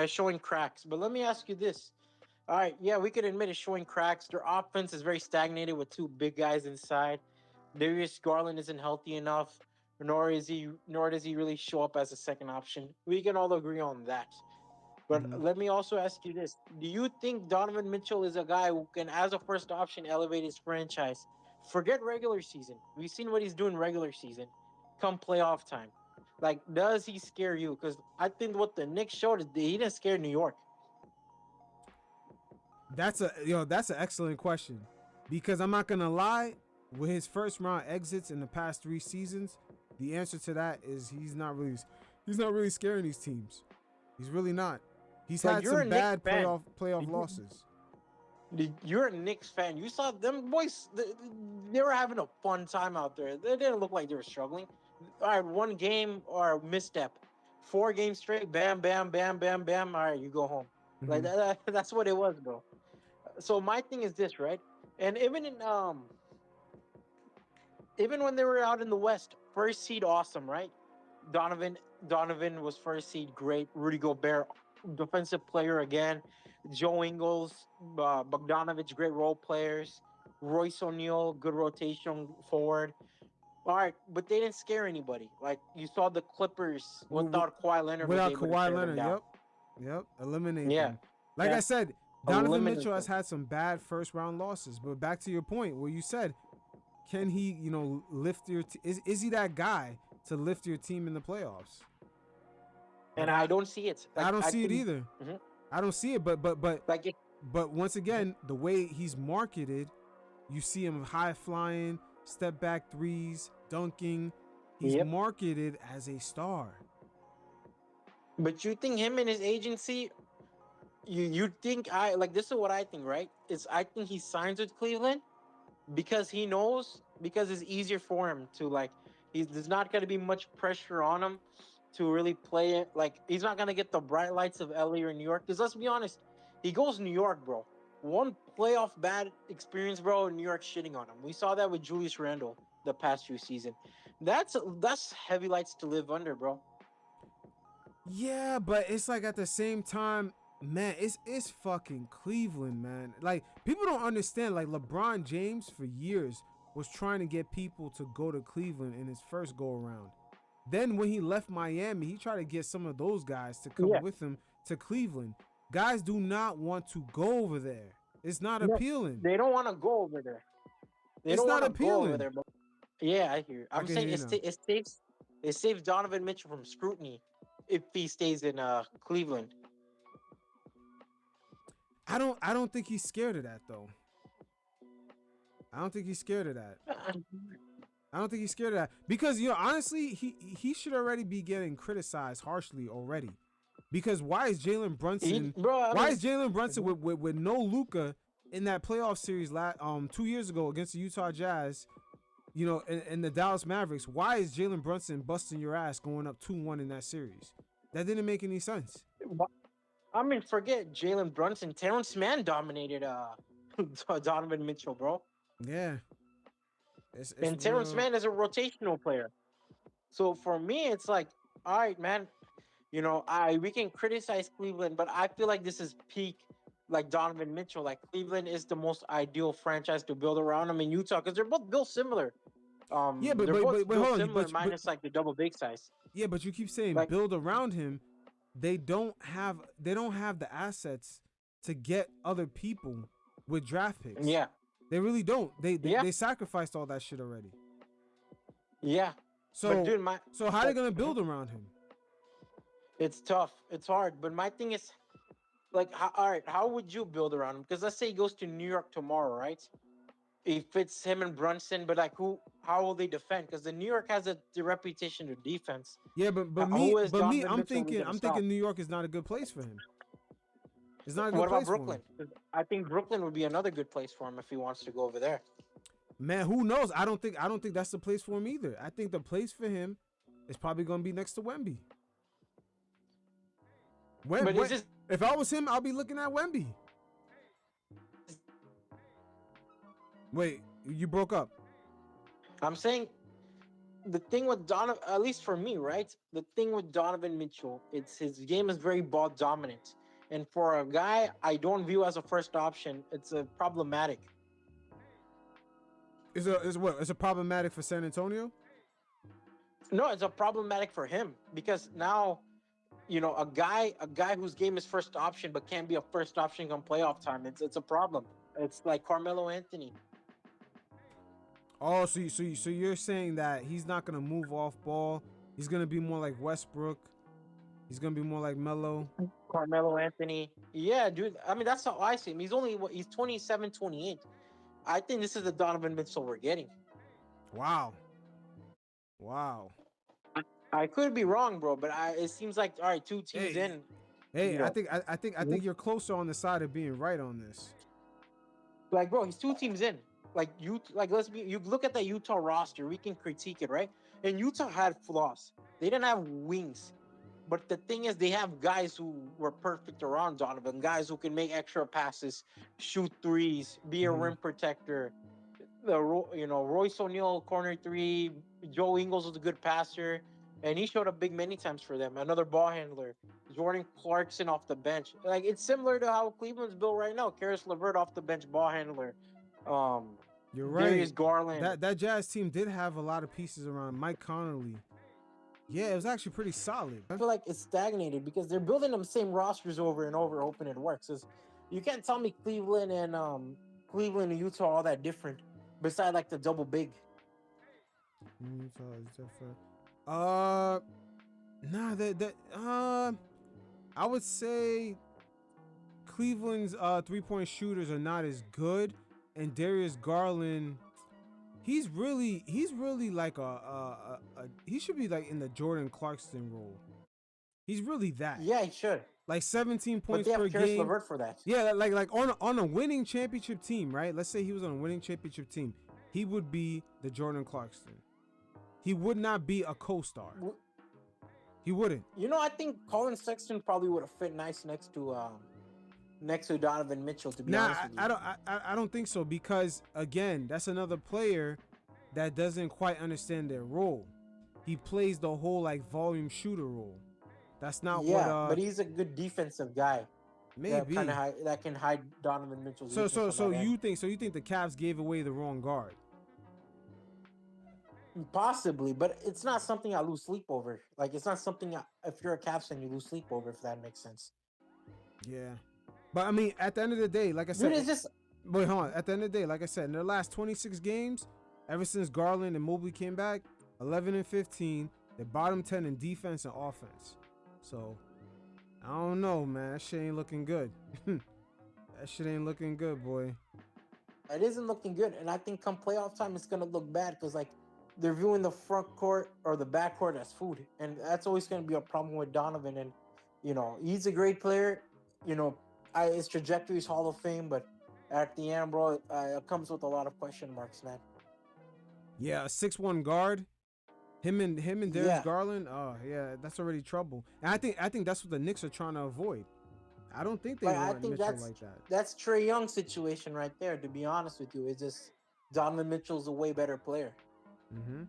showing cracks. But let me ask you this. All right, yeah, we could admit it's showing cracks. Their offense is very stagnated with two big guys inside. Darius Garland isn't healthy enough, nor does he really show up as a second option. We can all agree on that. But Hmm. let me also ask you this. Do you think Donovan Mitchell is a guy who can, as a first option, elevate his franchise? Forget regular season. We've seen what he's doing regular season. Come playoff time. Like, does he scare you? Because I think what the Knicks showed is he didn't scare New York. That's an excellent question, because I'm not gonna lie, with his first round exits in the past 3 seasons, the answer to that is he's not really scaring these teams. He's really not. He's Like, had you're some a Knicks bad fan. playoff losses. You're a Knicks fan. You saw them boys. They were having a fun time out there. They didn't look like they were struggling. All right, one game or misstep, 4 games straight. Bam, bam, bam, bam, bam. All right, you go home. Like Hmm. that's what it was, bro. So my thing is this, right? And even when they were out in the West, first seed, awesome, right? Donovan Donovan was first seed, great. Rudy Gobert, defensive player again. Joe Ingles, Bogdanovich, great role players. Royce O'Neal, good rotation forward. All right, but they didn't scare anybody. Like you saw the Clippers without Kawhi Leonard was Without able to Kawhi tear them Leonard, down. yep, eliminate Yeah, them. Like I yeah, said, Donovan eliminate Mitchell has them. had some bad first round losses, but back to your point where you said, can he, lift your? Is he that guy to lift your team in the playoffs? Like And I don't see it. I Like don't I see it think, either. mhm. I don't see it, Like it. but once Mhm. again, the way he's marketed, you see him high flying, step back threes, dunking. He's Yep. marketed as a star. But you think him and his agency, you think I like this is what I think, right? Is I think he signs with Cleveland because he knows because it's easier for him to like there's not going to be much pressure on him to really play it. Like he's not going to get the bright lights of LA or New York. Because let's be honest, he goes New York, bro. One playoff bad experience, bro. New York shitting on him. We saw that with Julius Randle the past few seasons. That's heavy lights to live under, bro. Yeah, but it's like at the same time, man, it's fucking Cleveland, man. Like people don't understand. Like LeBron James for years was trying to get people to go to Cleveland in his first go around. Then when he left Miami, he tried to get some of those guys to come Yeah. with him to Cleveland. Guys do not want to go over there. It's not No, appealing. they don't want to go over there. They It's don't not want to go over appealing. there, bro. Yeah, I hear. I I'm can hear saying you now. it saves Donovan Mitchell from scrutiny if he stays in Cleveland. I don't think he's scared of that though. I don't think he's scared of that. I don't think he's scared of that because honestly, he should already be getting criticized harshly already. Because why is Jalen He, Brunson? bro, I Why mean, is Jalen Brunson mhm. with no Luca in that playoff series 2 years ago against the Utah Jazz? And the Dallas Mavericks. Why is Jalen Brunson busting your ass going up 2-1 in that series? That didn't make any sense. I mean, forget Jalen Brunson. Terrence Mann dominated Donovan Mitchell, bro. Yeah, it's And Terrence real. Mann is a rotational player. So for me, it's like, all right, man. I we can criticize Cleveland, but I feel like this is peak like Donovan Mitchell. Like Cleveland is the most ideal franchise to build around him in Utah because they're both built similar. Yeah, but They're but both but, but built hold on. similar, minus like the double big size. Yeah, but you keep saying Like, build around him. They don't have the assets to get other people with draft picks. yeah, They really don't. They they, yeah, they sacrificed all that shit already. yeah. But So dude, my so how are they like, gonna build around him? it's tough. It's hard. But my thing is, like, all right, how would you build around him? Because let's say he goes to New York tomorrow, right? If it's him and Brunson, but like, who? How will they defend? Because the New York has the reputation of defense. Yeah, but me Who is but me Donovan I'm Mitchell really thinking going to I'm stop? thinking New York is not a good place for him. It's not a good What about place for him. Brooklyn? 'Cause I think Brooklyn would be another good place for him if he wants to go over there. Man, who knows? I don't think that's the place for him either. I think the place for him is probably gonna be next to Wemby. When, But is when this? if I was him, I'll be looking at Wemby. Wait, you broke up. I'm saying the thing with Donovan, at least for me, right? The thing with Donovan Mitchell, it's his game is very ball dominant, and for a guy I don't view as a first option, it's a problematic. Is a problematic for San Antonio? No, it's a problematic for him because now a guy whose game is first option but can't be a first option come playoff time. It's a problem. It's like Carmelo Anthony. Oh, so you're saying that he's not gonna move off ball. He's gonna be more like Westbrook. He's gonna be more like Melo. Carmelo Anthony. Yeah, dude. I mean, that's how I see him. He's 27, 28. I think this is the Donovan Mitchell we're getting. Wow. Wow. I could be wrong, bro, but it seems like all right, two teams Hey, in, hey, you I know, think I think you're closer on the side of being right on this. like bro, he's two teams in. You look at the Utah roster, we can critique it, right? And Utah had flaws. They didn't have wings. But the thing is, they have guys who were perfect around Donovan, guys who can make extra passes, shoot threes, be a Mm-hmm. rim protector. Royce O'Neal corner three. Joe Ingles was a good passer, and he showed up big many times for them. Another ball handler. Jordan Clarkson off the bench. Like it's similar to how Cleveland's built right now. Karis LeVert off the bench, ball handler. Um, You're right. Darius Garland. That Jazz team did have a lot of pieces around Mike Conley. Yeah, it was actually pretty solid. I feel like it's stagnated because they're building them same rosters over and over, hoping it works. You can't tell me Cleveland and Utah are all that different. Besides like the double big. Utah is different. Uh, nah, I would say Cleveland's 3-point shooters are not as good, and Darius Garland, he's really like he should be like in the Jordan Clarkson role. He's really that. Yeah, he should. Like 17 But points they have per Karis game. LeVert for that. Yeah, like on a winning championship team, right? Let's say he was on a winning championship team. He would be the Jordan Clarkson. He would not be a co-star. He wouldn't. I think Colin Sexton probably would have fit nice next to Donovan Mitchell. To be honest with you, I don't think so, because again, that's another player that doesn't quite understand their role. He plays the whole like volume shooter role. That's not what. But he's a good defensive guy. Maybe that can hide Donovan Mitchell's. So you think the Cavs gave away the wrong guard? Possibly, but it's not something I lose sleep over. Like it's not something if you're a Cavs fan you lose sleep over. If that makes sense. Yeah, but I mean, at the end of the day, like I said, Dude, it's just. Wait, hold on. At the end of the day, like I said, in their last 26 games, ever since Garland and Mobley came back, 11 and 15, they're bottom 10 in defense and offense. So I don't know, man. That shit ain't looking good. That shit ain't looking good, boy. It isn't looking good, and I think come playoff time, it's gonna look bad because like they're viewing the front court or the back court as food, and that's always gonna be a problem with Donovan. And he's a great player. His trajectory is Hall of Fame, but at the end, bro, it comes with a lot of question marks, man. Yeah, a 6'1" guard. Him and Darius Garland. Oh yeah, that's already trouble. And I think that's what the Knicks are trying to avoid. I don't think they want Mitchell like that. That's Trae Young's situation right there. To be honest with you, it's just Donovan Mitchell's a way better player. Mm-hmm.